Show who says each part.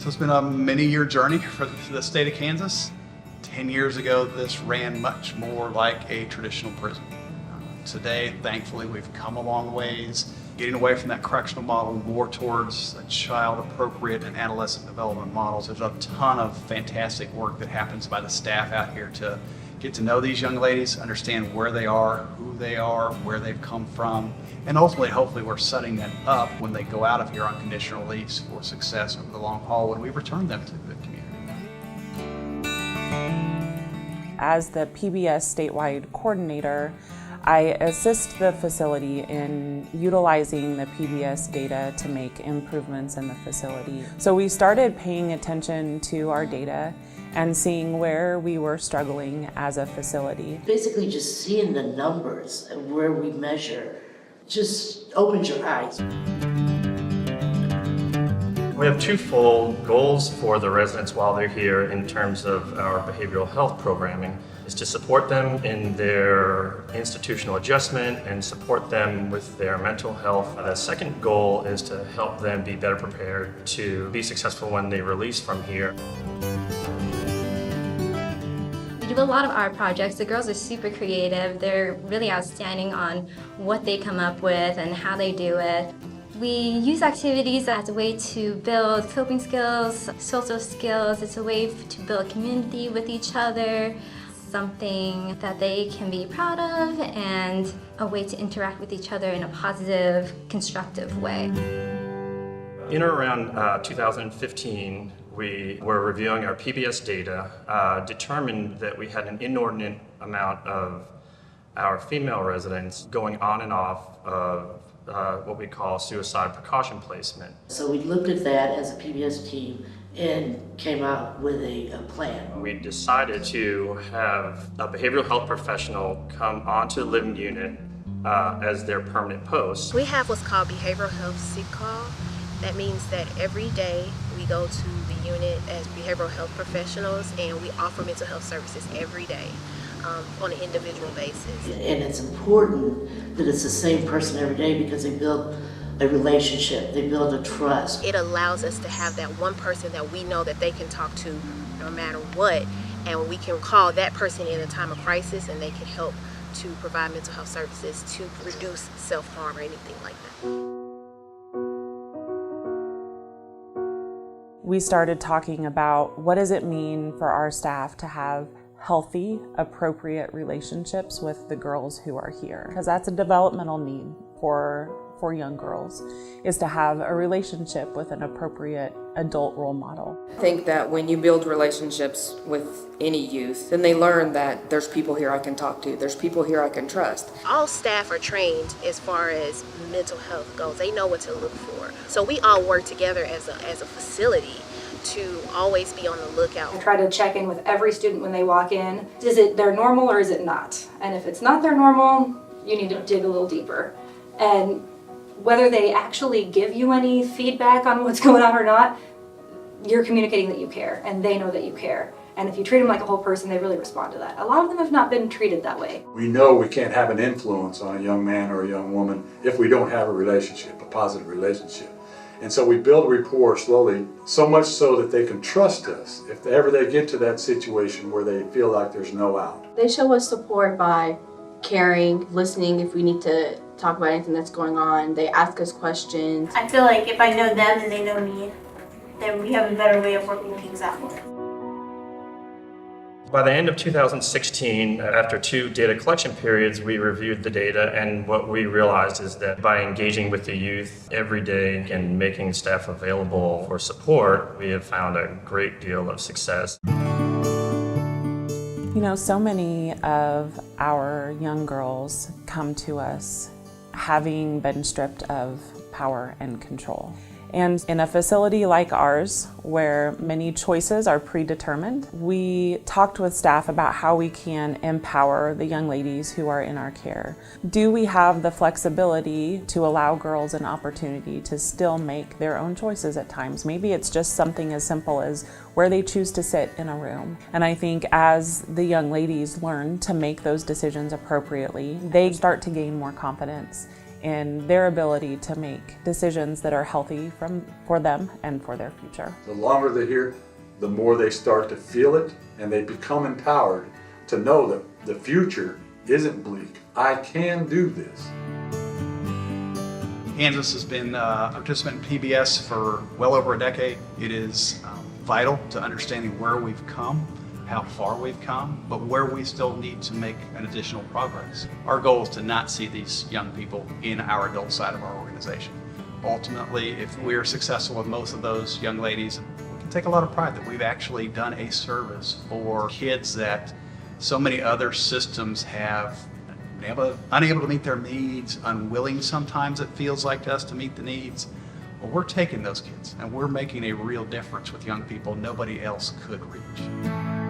Speaker 1: So it's been a many-year journey for the state of Kansas. 10 years ago, this ran much more like a traditional prison. Today, thankfully, we've come a long ways, getting away from that correctional model more towards a child-appropriate and adolescent development models. There's a ton of fantastic work that happens by the staff out here to get to know these young ladies, understand where they are, who they are, where they've come from, and ultimately, hopefully, we're setting them up when they go out of here on conditional release for success over the long haul when we return them to the community.
Speaker 2: As the PbS statewide coordinator, I assist the facility in utilizing the PbS data to make improvements in the facility. So we started paying attention to our data and seeing where we were struggling as a facility.
Speaker 3: Basically just seeing the numbers and where we measure just opens your eyes.
Speaker 4: We have twofold goals for the residents while they're here in terms of our behavioral health programming, is to support them in their institutional adjustment and support them with their mental health. The second goal is to help them be better prepared to be successful when they release from here.
Speaker 5: We do a lot of art projects. The girls are super creative. They're really outstanding on what they come up with and how they do it. We use activities as a way to build coping skills, social skills. It's a way to build community with each other, something that they can be proud of, and a way to interact with each other in a positive, constructive way.
Speaker 4: In or around 2015, we were reviewing our PbS data, determined that we had an inordinate amount of our female residents going on and off of what we call suicide precaution placement.
Speaker 3: So we looked at that as a PbS team and came out with a plan.
Speaker 4: We decided to have a behavioral health professional come onto the living unit as their permanent post.
Speaker 6: We have what's called behavioral health sick call. That means that every day we go to the unit as behavioral health professionals and we offer mental health services every day on an individual basis.
Speaker 3: And it's important that it's the same person every day because they build a relationship, they build a trust.
Speaker 6: It allows us to have that one person that we know that they can talk to no matter what, and we can call that person in a time of crisis and they can help to provide mental health services to reduce self-harm or anything like that.
Speaker 2: We started talking about what does it mean for our staff to have healthy, appropriate relationships with the girls who are here. Because that's a developmental need for young girls, is to have a relationship with an appropriate adult role model.
Speaker 7: I think that when you build relationships with any youth, then they learn that there's people here I can talk to, there's people here I can trust.
Speaker 6: All staff are trained as far as mental health goes. They know what to look for. So we all work together as a facility to always be on the lookout.
Speaker 8: I try to check in with every student when they walk in. Is it their normal or is it not? And if it's not their normal, you need to dig a little deeper. And whether they actually give you any feedback on what's going on or not, you're communicating that you care and they know that you care. And if you treat them like a whole person, they really respond to that. A lot of them have not been treated that way.
Speaker 9: We know we can't have an influence on a young man or a young woman if we don't have a relationship, a positive relationship. And so we build rapport slowly, so much so that they can trust us if ever they get to that situation where they feel like there's no out.
Speaker 10: They show us support by caring, listening if we need to talk about anything that's going on. They ask us questions.
Speaker 11: I feel like if I know them and they know me, then we have a better way of working things out.
Speaker 4: By the end of 2016, after 2 data collection periods, we reviewed the data, and what we realized is that by engaging with the youth every day and making staff available for support, we have found a great deal of success.
Speaker 2: You know, so many of our young girls come to us having been stripped of power and control. And in a facility like ours, where many choices are predetermined, we talked with staff about how we can empower the young ladies who are in our care. Do we have the flexibility to allow girls an opportunity to still make their own choices at times? Maybe it's just something as simple as where they choose to sit in a room. And I think as the young ladies learn to make those decisions appropriately, they start to gain more confidence in their ability to make decisions that are healthy for them and for their future.
Speaker 9: The longer they're here, the more they start to feel it, and they become empowered to know that the future isn't bleak. I can do this.
Speaker 1: Kansas has been a participant in PbS for well over a decade. It is vital to understanding where we've come, how far we've come, but where we still need to make an additional progress. Our goal is to not see these young people in our adult side of our organization. Ultimately, if we're successful with most of those young ladies, we can take a lot of pride that we've actually done a service for kids that so many other systems have unable to meet their needs, unwilling sometimes it feels like to us to meet the needs. Well, we're taking those kids and we're making a real difference with young people nobody else could reach.